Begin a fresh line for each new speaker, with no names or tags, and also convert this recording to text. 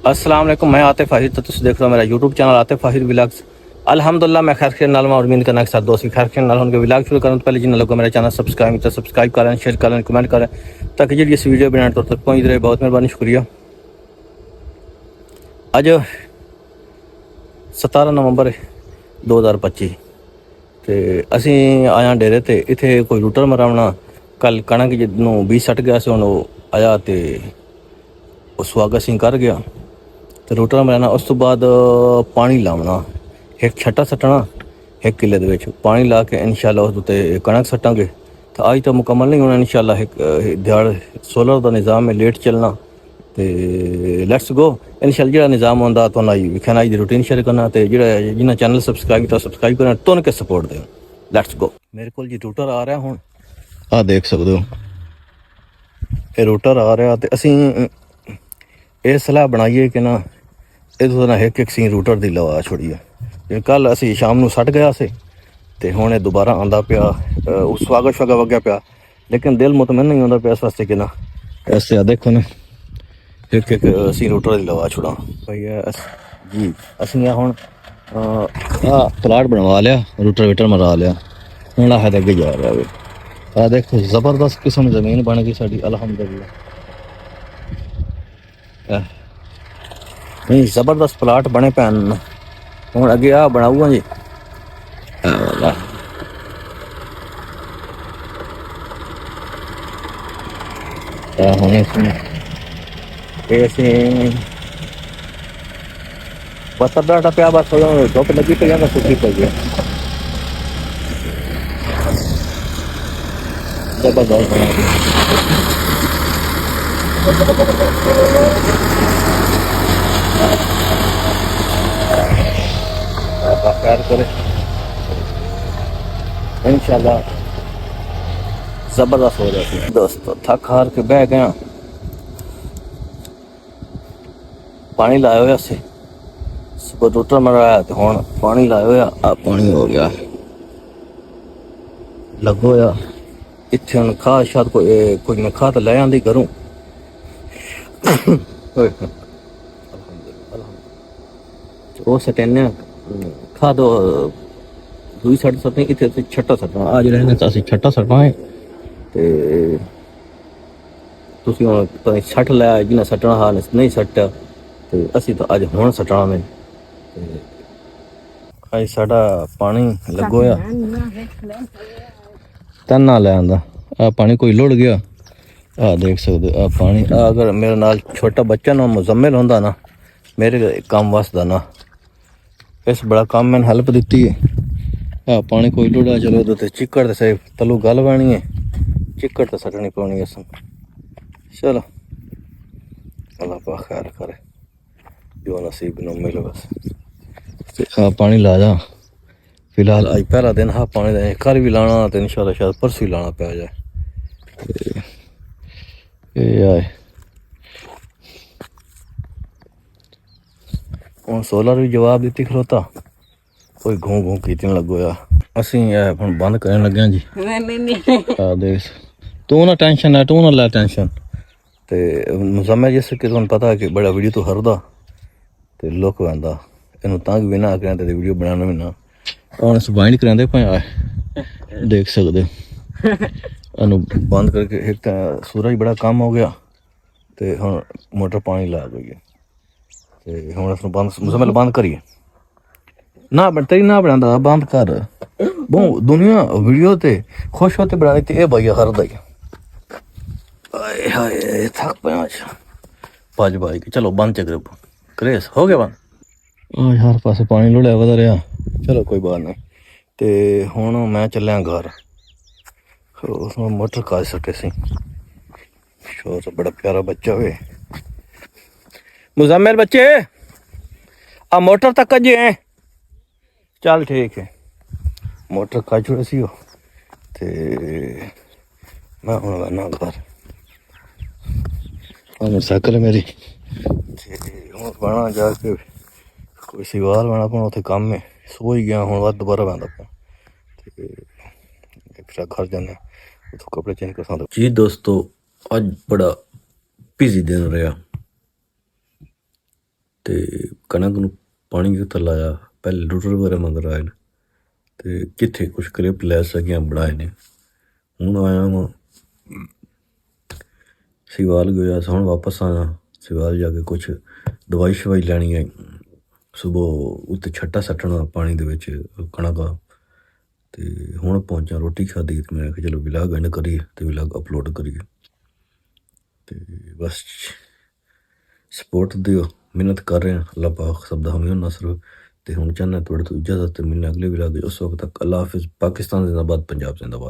अस्सलाम वालेकुम, मैं आतिफ फाहिद। तो तुम देख रहे हो मेरा यूट्यूब चैनल आतिफ फाहिद व्लॉग्स। अल्हम्दुलिल्लाह मैं खैर नाल और उम्मीद करना के साथ दोस्त भी खैर नाल उनके व्लॉग शुरू करने पहले जिन लोगों मेरा चैनल सब्सक्राइब करें, शेयर करें, कमेंट करें ताकि जी इस वीडियो बनाने तो तक पहुँच रहे। बहुत मेहरबानी, शुक्रिया। अज 17 नवंबर 2025 तो असी आया डेरे ते इत्थे कोई रूटर मरावना। कल कणक जिनू बीज सट गया से हुण आया तो स्वागत सिंह कर गया तो रूटर मराना। उस तो बाद पानी लावना, एक छट्टा सट्टना 1 किले दे विच पानी ला के इंशाल्लाह उस उत्ते कणक सट्टांगे। तो अज तो मुकम्मल नहीं होना इंशाल्लाह। एक दिहाड़ सोलर का निज़ाम है, लेट चलना तो लैट्स गो इंशाल्लाह। जो निज़ाम होंदा तो आई विखना दी रूटीन शेयर करना तो जो जिन्हें चैनल सब्सक्राइब करना तुन के सपोर्ट दें। लैट्स गो। मेरे को जी रूटर आ रहा हूँ, आ देख सकते हो ये रूटर आ रहा। तो असी ये सलाह बनाइए कि ना इधर ना एक सी रूटर की लवा छोड़िए। कल असी शाम को सट गया से तो हुण दोबारा आंदा पिया, स्वागत शगत वग्या पिया, लेकिन दिल मुतमैन नहीं आता पिया इस वास्ते कि ना ऐसे देखो ना एक असी रूटर की लवा छोड़ा भाई जी। असी हुण प्लाट बनवा लिया, रूटर वीटर मरा लिया, हूँ अस अगे जा रहा है। आ देखो जबरदस्त किस्म जमीन बन गई साड़ी अल्हम्दुलिल्लाह। नहीं जबरदस्त प्लाट बने पैन हूँ अगे आ बनाऊगा जी। बस अद्धा पिया बस धुप लगी पी है सुखी पी है जबरदस्त बना खैर करे इंशाल्लाह जबरदस्त हो जाती है। दोस्तों थक हार के बह गया, पानी लाया हुआ से सुबह रूटर मराया तो हुण पानी लाया हुआ। आ पानी हो गया लगो या इत्थे हुण खाद शाद कोई मैं खाद लै आंदी करूँ। वो सटेने खाद दूई सट सटें इत्थे छट्टा सटना। आ जेह्ड़े ने असीं छट्टा सटना है ते तुसीं हुण पता नहीं सट लै जिन्हें सट्टना हा नहीं सट्टा तो असीं तो अज हुण सटना ने। अज साडा पानी लगोया तन्ना लै आंदा। आ पानी कोई लुढ़ गया, आ देख सकते आ पानी। अगर मेरे नाल छोटा बच्चा ना मुजम्मिल होंदा ना मेरे काम वास्ता ना इस बड़ा काम मैंने हेल्प दी है। आ पानी कोई लुढ़ा चलो तो चिक्कड़ तो सही तलू गल पैनी है, चिक्कड़ तो सटनी पौनी है। चलो अल्लाह पाक खैर करे जो नसीब न मिले बस। आ पानी ला जा फिलहाल अज पहला दिन हा पानी का, कल भी लाना तो इंशाल्लाह शायद परसों ही लाना पै जाए। हूँ सोलर भी जवाब दी खलोता कोई घूं घूं की लगो या। असी हुण बंद करन लगे जी। देख तू ना टेंशन है, तू ना लै टेंशन। तो मुजम्मिल जिस कि तुहानू पता है कि बड़ा वीडियो तो हरदा तो लुक पैंदा इनू तंग भी ना करें तो वीडियो बनाना भी ना। हुण इस बाइंड करांदे भाई देख सकते इनू बंद करके। एक तो सूरज बड़ा कम हो गया तो हुण मोटर पानी ला गई है तो हुण इसनू बंद मुजम्मिल बंद करिए ना तेरी ना बनांदा बंद कर। बहु दुनिया वीडियो ते खुश होते बनानी ते भैया हरदा ही हाय थक पाया भज भाई के। चलो बंद चक्र क्रेस हो गया बंद। हर पासे पानी लुढ़िया वधा रहा। चलो कोई बात नहीं। तो हुण मैं चलिया घर, उसमें मोटर काज सके सी शो तो बड़ा प्यारा बच्चा हुए मुजम्मिल बच्चे आ मोटर तक जे है। चल ठीक है मोटर काज छोड़े सी ते मैं हुण वैना घर। मोटरसाइकिल है मेरी हूँ बना जाके कोई सिवाल बना अपना उत्थे कम है सो ही गया हूँ दोबारा बंदा फिर घर जाने उतो कपड़े चेंज कर सकते जी। दोस्तों अज बड़ा बिजी दिन रहा। ਤੇ ਕਣਕ ਨੂੰ ਪਾਣੀ ਕਿੱਥੇ ਲਾਇਆ, ਪਹਿਲੇ ਲੁੱਟਰ ਵਗੈਰਾ ਮੰਗ ਆਏ ਨੇ ਤੇ ਕਿੱਥੇ ਕੁਛ ਕਲਿੱਪ ਲੈ ਸਕੀਆਂ ਬਣਾਏ ਨੇ। ਹੁਣ ਆਇਆ ਵਾਂ ਸਿਵਾਲ ਗਿਆ, ਹੁਣ ਵਾਪਸ ਆਇਆ ਸਿਵਾਲ ਜਾ ਕੇ ਕੁਛ ਦਵਾਈ ਸ਼ਵਾਈ ਲੈਣੀ ਹੈ। ਸੁਬਹ ਉੱਤੇ ਛੱਟਾ ਸੱਟਣਾ ਪਾਣੀ ਦੇ ਵਿੱਚ ਕਣਕ ਦਾ। ਤੇ ਹੁਣ ਪਹੁੰਚਾ, ਰੋਟੀ ਖਾਧੀ ਤੇ ਮੈਂ ਕਿਹਾ ਚਲੋ ਵਿਲਾਗ ਐਂਡ ਕਰੀਏ ਤੇ ਵਿਲਾਗ ਅਪਲੋਡ ਕਰੀਏ। ਤੇ ਬਸ ਸਪੋਰਟ ਦਿਓ, ਮਿਹਨਤ ਕਰ ਰਹੇ ਹਾਂ, ਅੱਲਾਹ ਪਾਕ ਸਭ ਦਾ ਹਮੇ ਨਸਰ। ਤੇ ਹੁਣ ਚਾਹੁੰਦਾ ਤੁਹਾਡੇ ਤੋਂ ਇਜਾਜ਼ਤ ਤੇ ਮਿਲਣਾ ਅਗਲੇ ਵਿਲਾਗ। ਉਸ ਵਕਤ ਤੱਕ ਅੱਲਾਹ ਹਾਫਿਜ਼। ਪਾਕਿਸਤਾਨ ਜ਼ਿੰਦਾਬਾਦ, ਪੰਜਾਬ ਜ਼ਿੰਦਾਬਾਦ।